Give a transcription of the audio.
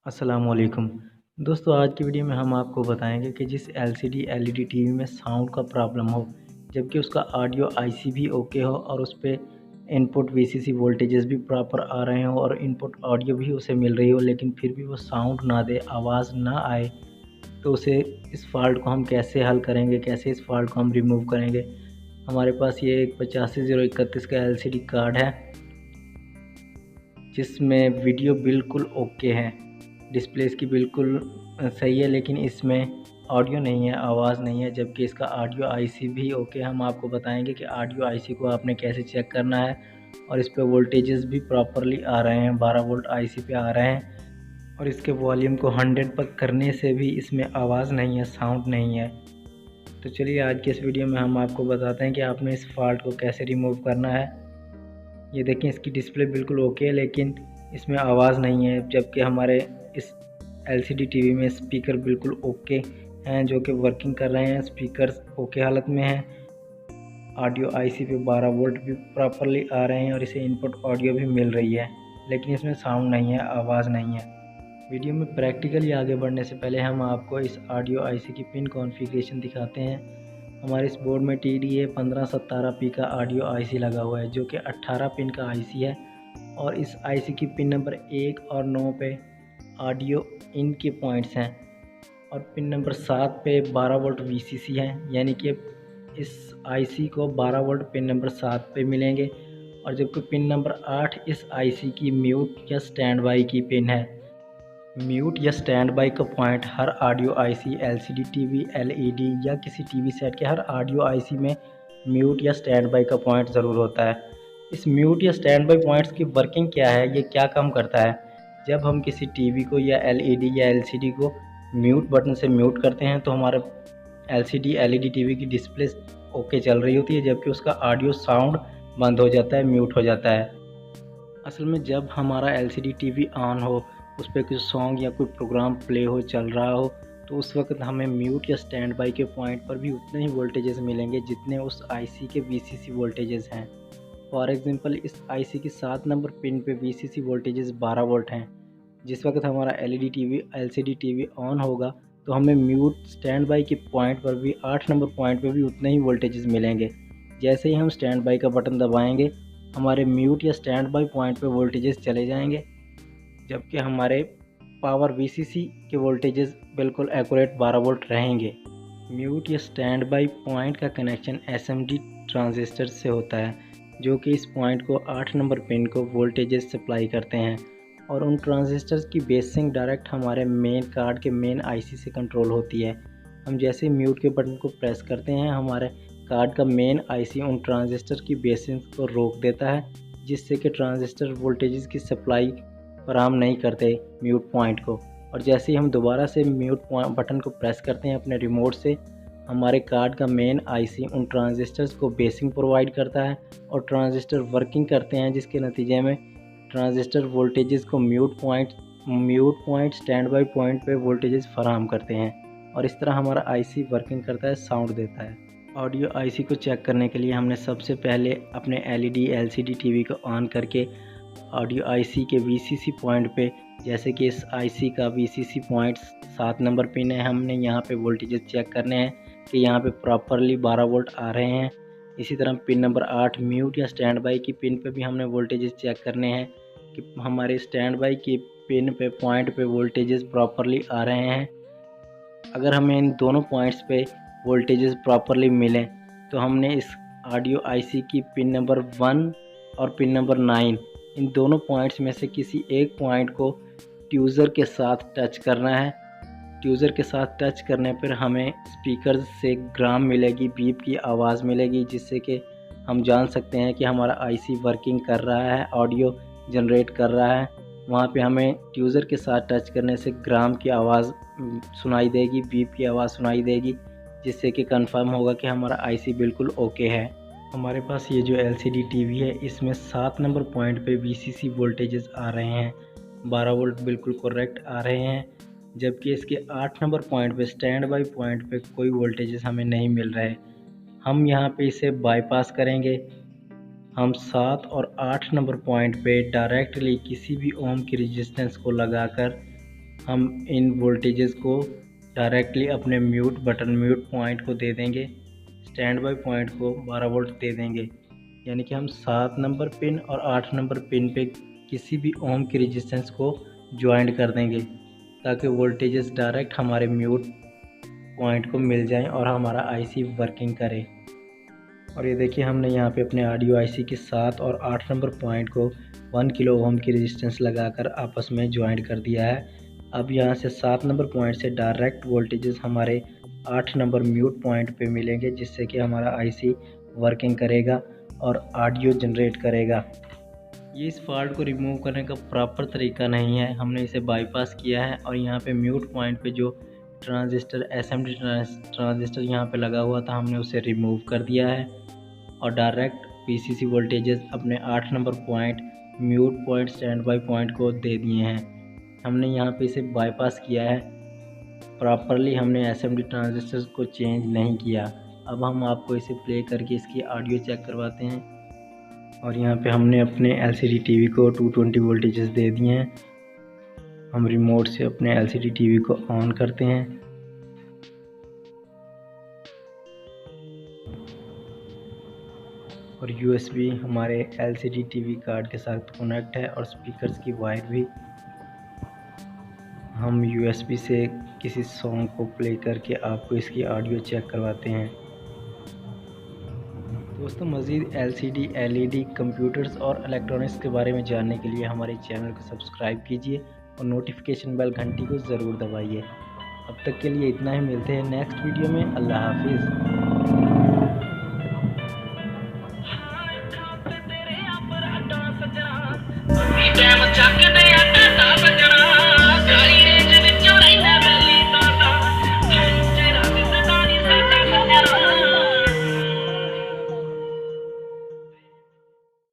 अस्सलामुअलैकुम दोस्तों, आज की वीडियो में हम आपको बताएंगे कि जिस LCD LED टीवी में साउंड का प्रॉब्लम हो, जबकि उसका ऑडियो IC भी ओके हो और उस पर इनपुट VCC वोल्टेजेस भी प्रॉपर आ रहे हो और इनपुट ऑडियो भी उसे मिल रही हो, लेकिन फिर भी वो साउंड ना दे, आवाज़ ना आए, तो उसे इस फॉल्ट को हम कैसे हल करेंगे, कैसे इस फॉल्ट को हम रिमूव करेंगे। हमारे पास ये एक 850131 का LCD कार्ड है जिसमें वीडियो बिल्कुल ओके है, डिस्प्ले इसकी बिल्कुल सही है, लेकिन इसमें ऑडियो नहीं है, आवाज़ नहीं है। जबकि इसका ऑडियो IC भी ओके। हम आपको बताएंगे कि ऑडियो IC को आपने कैसे चेक करना है और इस पर वोल्टेजेस भी प्रॉपरली आ रहे हैं, 12 वोल्ट IC पे आ रहे हैं और इसके वॉल्यूम को 100 पर करने से भी इसमें आवाज़ नहीं है, साउंड नहीं है। तो चलिए आज के इस वीडियो में हम आपको बताते हैं कि आपने इस फॉल्ट को कैसे रिमूव करना है। ये देखें, इसकी डिस्प्ले बिल्कुल ओके है, लेकिन इसमें आवाज़ नहीं है। जबकि हमारे इस LCD टीवी में स्पीकर बिल्कुल ओके हैं, जो कि वर्किंग कर रहे हैं, स्पीकर्स ओके हालत में हैं। ऑडियो IC पे 12 वोल्ट भी प्रॉपरली आ रहे हैं और इसे इनपुट ऑडियो भी मिल रही है, लेकिन इसमें साउंड नहीं है, आवाज़ नहीं है। वीडियो में प्रैक्टिकली आगे बढ़ने से पहले हम आपको इस ऑडियो IC की पिन कॉन्फ़िगरेशन दिखाते हैं। हमारे इस बोर्ड में TDA 1517P का ऑडियो IC लगा हुआ है, जो कि 18 पिन का IC है और इस IC की पिन नंबर 1 और 9 पे ऑडियो इन के पॉइंट्स हैं और पिन नंबर 7 पे 12 वोल्ट VCC है, यानी कि इस IC को 12 वोल्ट पिन नंबर 7 पे मिलेंगे। और जबकि पिन नंबर 8 इस IC की म्यूट या स्टैंड बाई की पिन है। म्यूट या स्टैंड बाई का पॉइंट हर audio IC, LCD TV, LED या किसी टीवी सेट के हर ऑडियो IC में म्यूट या स्टैंड बाई का पॉइंट ज़रूर होता है। इस म्यूट या स्टैंड बाई पॉइंट्स की वर्किंग क्या है, ये क्या काम करता है? जब हम किसी टीवी को या LED या LCD को म्यूट बटन से म्यूट करते हैं तो हमारा LCD LED टीवी की डिस्प्ले ओके चल रही होती है, जबकि उसका ऑडियो साउंड बंद हो जाता है, म्यूट हो जाता है। असल में जब हमारा LCD टीवी ऑन हो, उस पर कुछ सॉन्ग या कोई प्रोग्राम प्ले हो, चल रहा हो, तो उस वक्त हमें म्यूट या स्टैंड बाई के पॉइंट पर भी उतने ही वोल्टेजेस मिलेंगे जितने उस IC के VCC वोल्टेजेस हैं। फॉर एग्जांपल, इस IC की 7 नंबर पिन पे VCC वोल्टेजेस 12 वोल्ट हैं। जिस वक्त हमारा LED TV, LCD TV on होगा तो हमें म्यूट स्टैंड बाई के पॉइंट पर भी 8 नंबर पॉइंट पर भी उतने ही वोल्टेजेस मिलेंगे। जैसे ही हम स्टैंड बाई का बटन दबाएंगे, हमारे म्यूट या स्टैंड बाई पॉइंट पे वोल्टेजेस चले जाएंगे, जबकि हमारे पावर VCC के वोल्टेजेस बिल्कुल एक्यूरेट 12 वोल्ट रहेंगे। म्यूट या स्टैंड बाई पॉइंट का कनेक्शन SMD ट्रांजिस्टर से होता है, जो कि इस पॉइंट को 8 नंबर पिन को वोल्टेजेस सप्लाई करते हैं और उन ट्रांजिस्टर्स की बेसिंग डायरेक्ट हमारे मेन कार्ड के मेन IC से कंट्रोल होती है। हम जैसे म्यूट के बटन को प्रेस करते हैं, हमारे कार्ड का मेन IC उन ट्रांजिस्टर की बेसिंग को रोक देता है, जिससे कि ट्रांजिस्टर वोल्टेजेस की सप्लाई फराहम नहीं करते म्यूट पॉइंट को। और जैसे ही हम दोबारा से म्यूट बटन को प्रेस करते हैं अपने रिमोट से, हमारे कार्ड का मेन IC उन ट्रांजिस्टर्स को बेसिंग प्रोवाइड करता है और ट्रांजिस्टर वर्किंग करते हैं, जिसके नतीजे में ट्रांजिस्टर वोल्टेजेस को mute point stand by point पे वोल्टेजेस फराहम करते हैं और इस तरह हमारा IC वर्किंग करता है, साउंड देता है। ऑडियो IC को चेक करने के लिए हमने सबसे पहले अपने LED LCD टीवी को ऑन करके ऑडियो IC के VCC पॉइंट पे, जैसे कि इस IC का VCC पॉइंट 7 नंबर पिन है, हमने यहाँ पे वोल्टेजेस चेक करने हैं कि यहाँ पे प्रॉपरली 12 वोल्ट आ रहे हैं। इसी तरह पिन नंबर 8 म्यूट या स्टैंड बाई की पिन पे भी हमने वोल्टेजेस चेक करने हैं कि हमारे स्टैंड बाई की पिन पे पॉइंट पे वोल्टेजेस प्रॉपरली आ रहे हैं। अगर हमें इन दोनों पॉइंट्स पे वोल्टेजेस प्रॉपरली मिलें तो हमने इस ऑडियो IC की पिन नंबर 1 और पिन नंबर 9, इन दोनों पॉइंट्स में से किसी एक पॉइंट को ट्यूज़र के साथ टच करना है। ट्यूज़र के साथ टच करने पर हमें स्पीकर से ग्राम मिलेगी, बीप की आवाज़ मिलेगी, जिससे कि हम जान सकते हैं कि हमारा IC वर्किंग कर रहा है, ऑडियो जनरेट कर रहा है। वहाँ पे हमें ट्यूज़र के साथ टच करने से ग्राम की आवाज़ सुनाई देगी, बीप की आवाज़ सुनाई देगी, जिससे कि कंफर्म होगा कि हमारा IC बिल्कुल ओके है। हमारे पास ये जो LCD टीवी है, इसमें 7 नंबर पॉइंट पे VCC वोल्टेजेस आ रहे हैं, 12 वोल्ट बिल्कुल करेक्ट आ रहे हैं। जबकि इसके 8 नंबर पॉइंट पे, स्टैंड बाई पॉइंट पे कोई वोल्टेजेस हमें नहीं मिल रहे। हम यहाँ पे इसे बाईपास करेंगे। हम 7 और 8 नंबर पॉइंट पे डायरेक्टली किसी भी ओम की रेजिस्टेंस को लगाकर हम इन वोल्टेजेस को डायरेक्टली अपने म्यूट पॉइंट को दे देंगे। स्टैंड बाई पॉइंट को 12 वोल्ट दे देंगे, यानी कि हम 7 नंबर पिन और 8 नंबर पिन पे किसी भी ओम की रेजिस्टेंस को ज्वाइन कर देंगे, ताकि वोल्टेजेस डायरेक्ट हमारे म्यूट पॉइंट को मिल जाएं और हमारा आईसी वर्किंग करे। और ये देखिए, हमने यहाँ पे अपने ऑडियो आईसी के 7 और 8 नंबर पॉइंट को 1 किलो ओम की रेजिस्टेंस लगाकर आपस में ज्वाइन कर दिया है। अब यहाँ से 7 नंबर पॉइंट से डायरेक्ट वोल्टेजेस हमारे 8 नंबर म्यूट पॉइंट पे मिलेंगे, जिससे कि हमारा आईसी वर्किंग करेगा और ऑडियो जनरेट करेगा। ये इस फॉल्ट को रिमूव करने का प्रॉपर तरीका नहीं है, हमने इसे बाईपास किया है और यहाँ पे म्यूट पॉइंट पे जो ट्रांजिस्टर एसएमडी ट्रांजिस्टर यहाँ पे लगा हुआ था, हमने उसे रिमूव कर दिया है और डायरेक्ट पीसीसी वोल्टेजेस अपने 8 number point mute point stand by point को दे दिए हैं। हमने यहाँ पे इसे बाईपास किया है प्रॉपरली, हमने एसएमडी ट्रांजिस्टर को चेंज नहीं किया। अब हम आपको इसे प्ले करके इसकी ऑडियो चेक करवाते हैं। और यहाँ पे हमने अपने एलसीडी टीवी को 220 वोल्टेजेस दे दिए हैं। हम रिमोट से अपने एलसीडी टीवी को ऑन करते हैं और यूएसबी हमारे एलसीडी टीवी कार्ड के साथ कनेक्ट है और स्पीकर्स की वायर भी हम यूएसबी से किसी सॉन्ग को प्ले करके आपको इसकी ऑडियो चेक करवाते हैं। दोस्तों, मज़ीद एलसीडी, एलईडी, कंप्यूटर्स और इलेक्ट्रॉनिक्स के बारे में जानने के लिए हमारे चैनल को सब्सक्राइब कीजिए और नोटिफिकेशन बेल घंटी को ज़रूर दबाइए। अब तक के लिए इतना ही, मिलते हैं नेक्स्ट वीडियो में। अल्लाह हाफिज़।